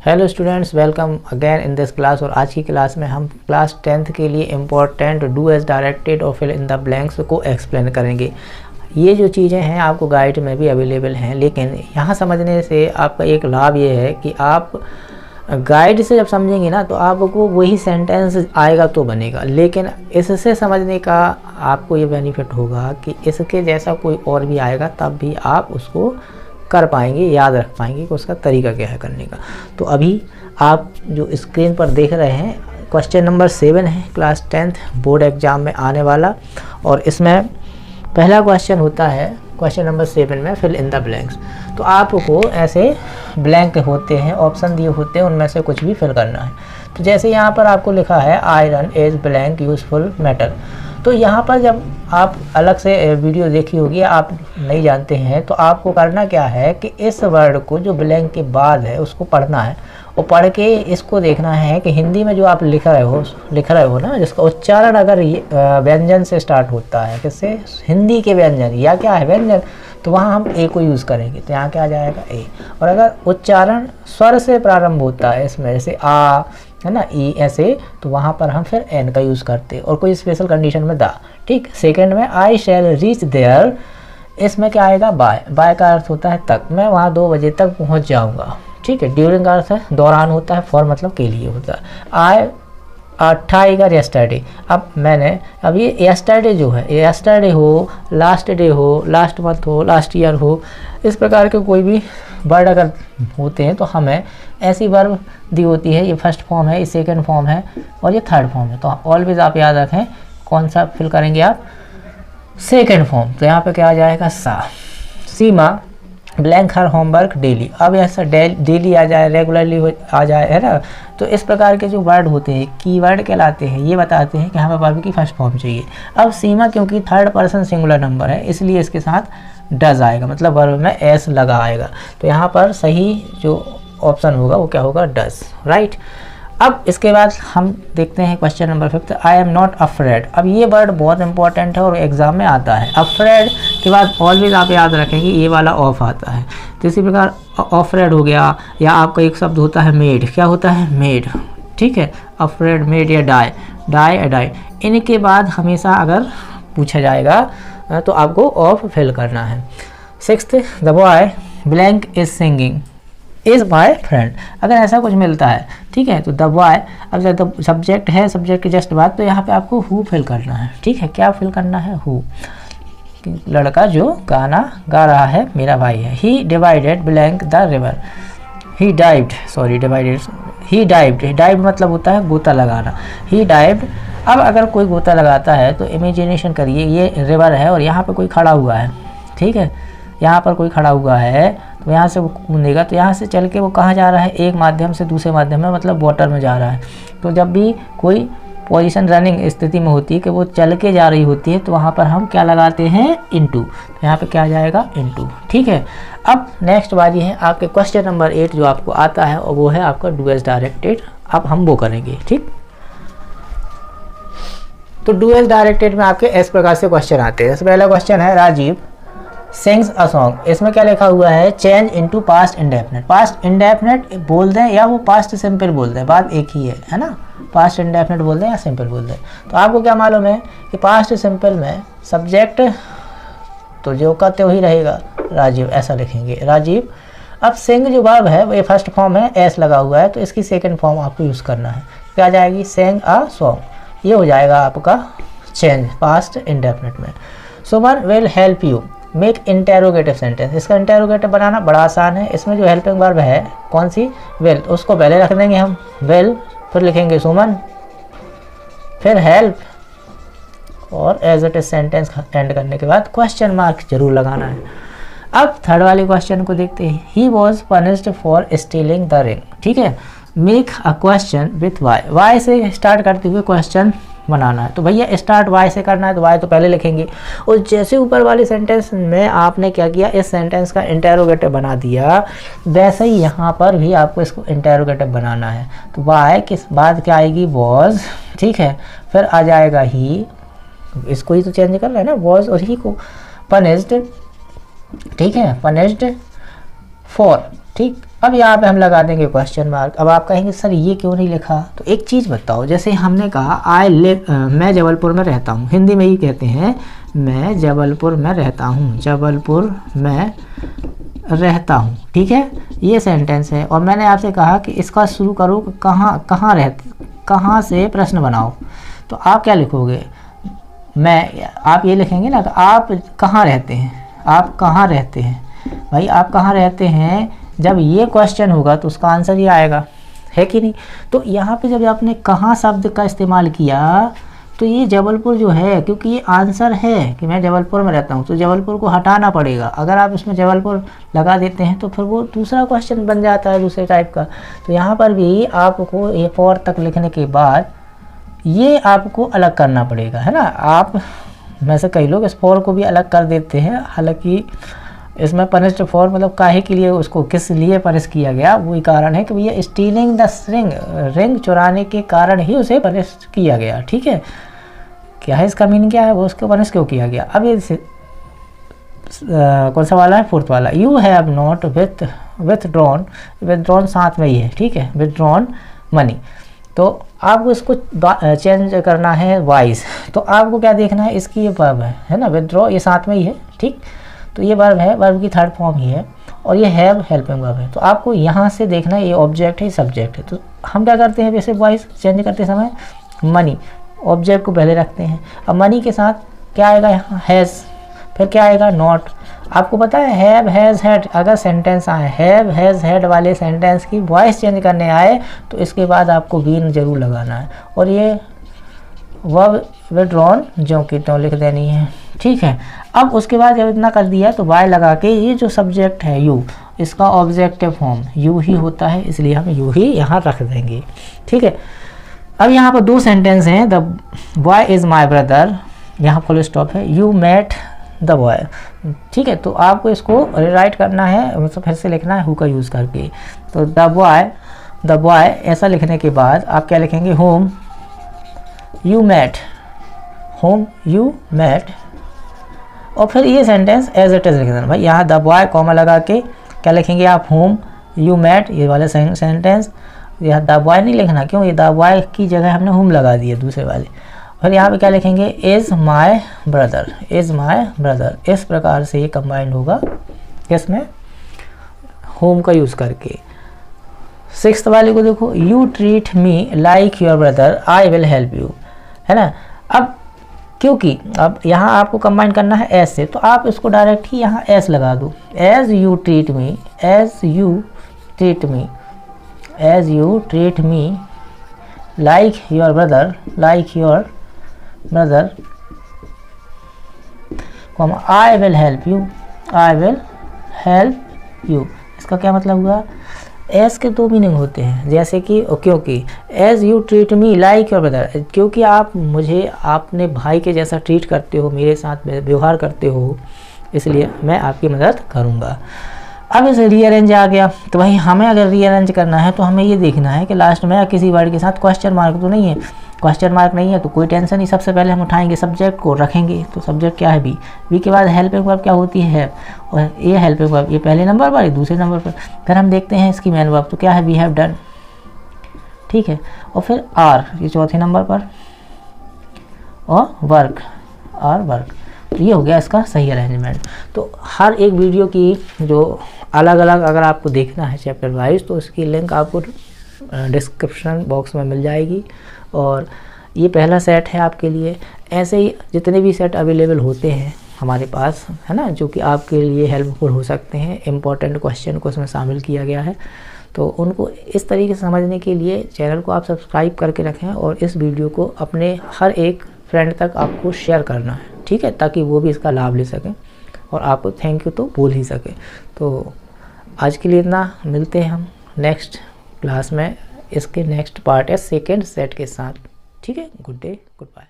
Hello students, welcome again in this class. और आज की क्लास में हम क्लास 10th के लिए इम्पोर्टेंट डू एज डायरेक्टेड और फिल इन द ब्लैंक्स को एक्सप्लेन करेंगे। ये जो चीज़ें हैं आपको गाइड में भी अवेलेबल हैं, लेकिन यहाँ समझने से आपका एक लाभ ये है कि आप गाइड से जब समझेंगे ना तो आपको वही सेंटेंस आएगा तो बनेगा, लेकिन इससे समझने का आपको ये बेनिफिट होगा कि इसके जैसा कोई और भी आएगा तब भी आप उसको कर पाएंगे, याद रख पाएंगे कि उसका तरीका क्या है करने का। तो अभी आप जो स्क्रीन पर देख रहे हैं क्वेश्चन नंबर 7 है, क्लास 10th बोर्ड एग्ज़ाम में आने वाला। और इसमें पहला क्वेश्चन होता है क्वेश्चन नंबर 7 में फिल इन द ब्लैंक्स। तो आपको ऐसे ब्लैंक होते हैं, ऑप्शन दिए होते हैं, उनमें से कुछ भी फिल करना है। तो जैसे यहाँ पर आपको लिखा है iron is blank useful metal. तो यहाँ पर जब आप अलग से वीडियो देखी होगी, आप नहीं जानते हैं, तो आपको करना क्या है कि इस वर्ड को जो ब्लैंक के बाद है उसको पढ़ना है और पढ़ के इसको देखना है कि हिंदी में जो आप लिख रहे हो ना, जिसका उच्चारण अगर व्यंजन से स्टार्ट होता है, किससे, हिंदी के व्यंजन या क्या है व्यंजन, तो वहाँ हम ए को यूज़ करेंगे। तो यहाँ क्या आ जाएगा ए। और अगर उच्चारण स्वर से प्रारंभ होता है इसमें, जैसे आ है ना, ई ऐसे, तो वहाँ पर हम फिर एन का यूज़ करते हैं और कोई स्पेशल कंडीशन में दा। ठीक। सेकंड में आई शैल रीच देयर, इसमें क्या आएगा बाय। बाय का अर्थ होता है तक, मैं वहाँ 2 बजे तक पहुँच जाऊँगा। ठीक है। ड्यूरिंग का अर्थ है दौरान होता है, फॉर मतलब के लिए होता है। आई टाइगर यस्टरडे, अब मैंने, अब ये यस्टरडे जो है, यस्टरडे हो, लास्ट डे हो, लास्ट मंथ हो, लास्ट ईयर हो, इस प्रकार के कोई भी वर्ड अगर होते हैं तो हमें ऐसी वर्ब दी होती है। ये फर्स्ट फॉर्म है, ये सेकंड फॉर्म है और ये थर्ड फॉर्म है। तो ऑलवेज आप याद रखें कौन सा फिल करेंगे आप, सेकंड फॉर्म। तो यहाँ पे क्या आ जाएगा सा। सीमा ब्लैंक हर होमवर्क डेली, अब ऐसा डेली आ जाए, रेगुलरली आ जाए, है ना। तो इस प्रकार के जो वर्ड होते हैं कीवर्ड कहलाते हैं, ये बताते हैं कि हमें वर्ब की फर्स्ट फॉर्म चाहिए। अब सीमा क्योंकि थर्ड पर्सन सिंगुलर नंबर है, इसलिए इसके साथ डज आएगा, मतलब वर्ब में एस लगा आएगा। तो यहाँ पर सही जो ऑप्शन होगा वो क्या होगा, डज, राइट। अब इसके बाद हम देखते हैं question number 5, I am not afraid. अब ये वर्ड बहुत इंपॉर्टेंट है और एग्जाम में आता है। अफ्रेड के बाद ऑलवेज आप याद रखेंगे ये वाला ऑफ आता है। तो इसी प्रकार अफ्रेड हो गया, या आपका एक शब्द होता है मेड, क्या होता है मेड। ठीक है। अफ्रेड, मेड या डाई, डाई या डाई, इनके बाद हमेशा अगर पूछा जाएगा तो आपको ऑफ फिल करना है। 6th, the boy blank is singing is my friend, अगर ऐसा कुछ मिलता है, ठीक है, तो द बॉय, अब जब सब्जेक्ट है, सब्जेक्ट के जस्ट बाद, तो यहाँ पे आपको हु फिल करना है। ठीक है। क्या फिल करना है, हु, लड़का जो गाना गा रहा है मेरा भाई है। He divided blank the river, he dived, sorry divided, he dived, dived मतलब होता है गोता लगाना, ही डाइव्ड। अब अगर कोई गोता लगाता है तो इमेजिनेशन करिए ये रिवर है और यहाँ पे कोई खड़ा हुआ है। ठीक है। यहाँ पर कोई खड़ा हुआ है तो यहाँ से वो कूदेगा, तो यहाँ से चल के वो कहाँ जा रहा है, एक माध्यम से दूसरे माध्यम में, मतलब वाटर में जा रहा है। तो जब भी कोई पोजीशन रनिंग स्थिति में होती है कि वो चल के जा रही होती है, तो वहाँ पर हम क्या लगाते हैं, इनटू। तो यहाँ पे क्या आ जाएगा, इनटू। ठीक है। अब नेक्स्ट बारी है आपके क्वेश्चन नंबर 8 जो आपको आता है, और वो है आपका डू एज डायरेक्टेड। अब हम वो करेंगे। ठीक। तो डू एज डायरेक्टेड में आपके इस प्रकार से क्वेश्चन आते हैं। पहला क्वेश्चन है राजीव सिंग्स अ सॉन्ग, इसमें क्या लिखा हुआ है, change into past indefinite. Past indefinite बोल दें या वो पास्ट सिंपल बोल दें, बात एक ही है ना। पास्ट इंडेफिनिट बोल दें या सिंपल बोल दें। तो आपको क्या मालूम है कि पास्ट सिंपल में सब्जेक्ट तो जो का त्यों ही रहेगा, राजीव, ऐसा लिखेंगे राजीव। अब सिंग जो वर्ब है वो फर्स्ट फॉर्म है, एस लगा हुआ है, तो इसकी सेकेंड फॉर्म आपको यूज़ करना है। क्या आ जाएगी, सेंग अ सॉन्ग, ये हो जाएगा आपका चेंज पास्ट इंडेफिनिट में। Suman will help you make interrogative sentence, इसका इंटेरोगेटिव बनाना बड़ा आसान है। इसमें जो हेल्पिंग वर्ब है कौन सी, विल, उसको पहले रख देंगे हम, विल, फिर लिखेंगे सुमन, फिर हेल्प, और as it is sentence end करने के बाद क्वेश्चन मार्क जरूर लगाना है। अब थर्ड वाले क्वेश्चन को देखते हैं। He was punished for stealing the ring. ठीक है। Make a question with Y, Y से स्टार्ट करते हुए क्वेश्चन बनाना है। तो भैया स्टार्ट वाई से करना है तो वाई तो पहले लिखेंगे, और जैसे ऊपर वाले सेंटेंस में आपने क्या किया, इस सेंटेंस का इंटेरोगेटिव बना दिया, वैसे ही यहाँ पर भी आपको इसको इंटेरोगेटिव बनाना है। तो वाई के बाद क्या आएगी, वॉज। ठीक है। फिर आ जाएगा ही, इसको ही तो चेंज कर रहा है ना, वॉज और ही को। पनिश्ड, ठीक है, पनिश्ड फॉर। ठीक। अब यहाँ पे हम लगा देंगे क्वेश्चन मार्क। अब आप कहेंगे सर ये क्यों नहीं लिखा, तो एक चीज़ बताओ, जैसे हमने कहा मैं जबलपुर में रहता हूँ, हिंदी में ही कहते हैं मैं जबलपुर में रहता हूँ, जबलपुर में रहता हूँ, ठीक है, ये सेंटेंस है। और मैंने आपसे कहा कि इसका शुरू करो कहाँ से प्रश्न बनाओ, तो आप क्या लिखोगे, आप ये लिखेंगे ना, आप कहाँ रहते हैं, आप कहाँ रहते हैं, भाई आप कहाँ रहते हैं, जब ये क्वेश्चन होगा तो उसका आंसर ही आएगा, है कि नहीं। तो यहाँ पे जब आपने कहाँ शब्द का इस्तेमाल किया तो ये जबलपुर जो है, क्योंकि ये आंसर है कि मैं जबलपुर में रहता हूँ, तो जबलपुर को हटाना पड़ेगा। अगर आप इसमें जबलपुर लगा देते हैं तो फिर वो दूसरा क्वेश्चन बन जाता है दूसरे टाइप का। तो यहाँ पर भी आपको ये फॉर तक लिखने के बाद ये आपको अलग करना पड़ेगा, है ना। आप में से कई लोग इस फॉर को भी अलग कर देते हैं, हालांकि इसमें पनिश्ड फॉर मतलब काहे के लिए, उसको किस लिए पनिश किया गया, वही कारण है कि भैया स्टीलिंग द रिंग चुराने के कारण ही उसे पनिश किया गया, ठीक है। क्या है इसका मीनिंग, क्या है, वो उसको पनिश क्यों किया गया। अब ये कौन सा वाला है, फोर्थ वाला, यू हैव नॉट विथड्रॉन साथ में ही है, ठीक है, विथड्रॉन मनी। तो आपको इसको चेंज करना है वाइज, तो आपको क्या देखना है, इसकी ये वर्ब है ना, विथड्रॉ ये साथ में ही है, ठीक। तो ये वर्ब है, वर्ब की थर्ड फॉर्म ही है, और ये हैव हेल्पिंग वर्ब है। तो आपको यहाँ से देखना है ये ऑब्जेक्ट है, सब्जेक्ट है। तो हम क्या करते हैं वैसे वॉइस चेंज करते समय, मनी ऑब्जेक्ट को पहले रखते हैं। अब मनी के साथ क्या आएगा यहाँ, हैज़, फिर क्या आएगा, नॉट। आपको पता है हैव हैज़ हैड, अगर सेंटेंस आए हैव हैज़ हैड वाले सेंटेंस की वॉइस चेंज करने आए तो इसके बाद आपको बीन जरूर लगाना है, और ये वर्ब विथड्रॉन जो कि तो लिख देनी है, ठीक है। अब उसके बाद जब इतना कर दिया तो वाई लगा के ये जो सब्जेक्ट है यू, इसका ऑब्जेक्टिव फॉर्म यू ही होता है, इसलिए हम यू ही यहाँ रख देंगे, ठीक है। अब यहाँ पर दो सेंटेंस हैं, the boy is my brother, यहाँ फुल स्टॉप है, यू मेट द बॉय, ठीक है। तो आपको इसको रिराइट करना है, मतलब फिर से लिखना है हु का यूज़ करके। तो द बॉय ऐसा लिखने के बाद आप क्या लिखेंगे, होम यू मेट, और फिर ये सेंटेंस एज इट इज़ लिख देना। भाई यहाँ द बॉय कॉमा लगा के क्या लिखेंगे आप, होम यू मेट, ये वाले सेंटेंस, यहाँ द बॉय नहीं लिखना, क्यों, ये द बॉय की जगह हमने होम लगा दिया दूसरे वाले। फिर यहाँ पे क्या लिखेंगे, इज़ माई ब्रदर, इस प्रकार से ये कंबाइंड होगा इसमें होम का यूज़ करके। सिक्स्थ वाले को देखो, you treat me like your brother, I will help you, है ना। अब क्योंकि अब यहाँ आपको कंबाइन करना है एस से, तो आप इसको डायरेक्ट ही यहाँ एस लगा दो, as you treat me like your brother, I will help you, इसका क्या मतलब हुआ, एस के दो मीनिंग होते हैं, जैसे कि क्योंकि as you treat me like your brother, क्योंकि आप मुझे आपने भाई के जैसा ट्रीट करते हो, मेरे साथ व्यवहार करते हो, इसलिए मैं आपकी मदद करूँगा। अब इसे रीअरेंज आ गया, तो भाई हमें अगर रीअरेंज करना है तो हमें ये देखना है कि लास्ट में किसी वर्ड के साथ क्वेश्चन मार्क तो नहीं है। क्वेश्चन मार्क नहीं है तो कोई टेंशन नहीं, सबसे पहले हम उठाएंगे सब्जेक्ट को, रखेंगे। तो सब्जेक्ट क्या है, बी के बाद हेल्पिंग वर्ब क्या होती है, और ये हेल्पिंग वर्ब ये पहले नंबर पर, ये दूसरे नंबर पर। फिर हम देखते हैं इसकी मेन वर्ब, तो क्या है, वी हैव डन, ठीक है। और फिर आर, ये चौथे नंबर पर, और वर्क, तो ये हो गया इसका सही अरेंजमेंट। तो हर एक वीडियो की जो अलग अलग अगर आपको देखना है चैप्टर वाइज, तो उसकी लिंक आपको डिस्क्रिप्शन बॉक्स में मिल जाएगी। और ये पहला सेट है आपके लिए, ऐसे ही जितने भी सेट अवेलेबल होते हैं हमारे पास, है ना, जो कि आपके लिए हेल्पफुल हो सकते हैं, इम्पॉर्टेंट क्वेश्चन को इसमें शामिल किया गया है। तो उनको इस तरीके से समझने के लिए चैनल को आप सब्सक्राइब करके रखें, और इस वीडियो को अपने हर एक फ्रेंड तक आपको शेयर करना है, ठीक है, ताकि वो भी इसका लाभ ले सकें और आपको थैंक यू तो बोल ही सके। तो आज के लिए इतना, मिलते हैं हम नेक्स्ट क्लास में, इसके नेक्स्ट पार्ट है सेकेंड सेट के साथ, ठीक है। Good day, good bye.